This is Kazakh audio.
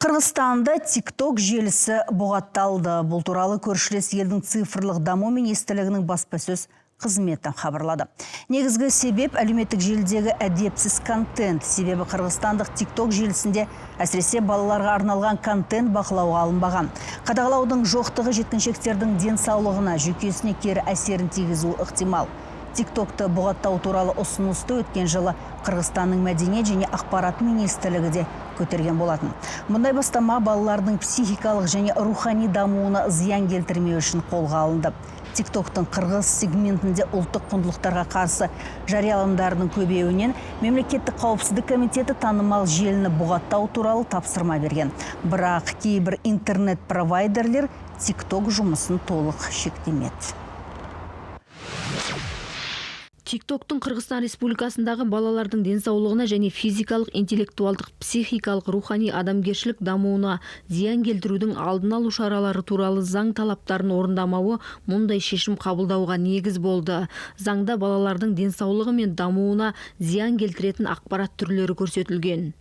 Қырғызстанда TikTok желісі бұғатталды. Бұл туралы көршілес елдің цифрлық даму министрлігінің баспасөз қызметі хабарлады. Негізгі себеп әлеуметтік желідегі әдепсіз контент. Себебі қырғызстандық TikTok желісінде әсіресе балаларға арналған контент бақылауға алынбаған. Қадағалаудың жоқтығы жеткіншектердің денсаулығына, жүйкесіне кері әсерін тигізуі ықтимал. TikTok'ты бұғаттау туралы ұсынысты өткен жылы Қырғызстанның мәдениет және ақпарат министрлігі де көтерген болатын. Мұндай бастама балалардың психикалық және рухани дамуына зиян келтірмеу үшін қолға алынды. TikTok'тың қырғыз сегментінде ұлттық құндылықтарға қарсы жарияланымдарының көбеюінен мемлекеттік қауіпсіздік комитеті танымал желіні бұғаттау туралы тапсырма берген. Бірақ кейбір интернет-провайдерлер TikTok жұмысын толық шектемеді. TikTok'тың Қырғызстан Республикасындағы балалардың денсаулығына және физикалық, интеллектуалдық, психикалық, рухани адамгершілік дамуына зиян келтірудің алдын алу шаралары туралы заң талаптарын орындамауы мұндай шешім қабылдауға негіз болды. Заңда балалардың денсаулығы мен дамуына зиян келтіретін ақпарат түрлері көрсетілген.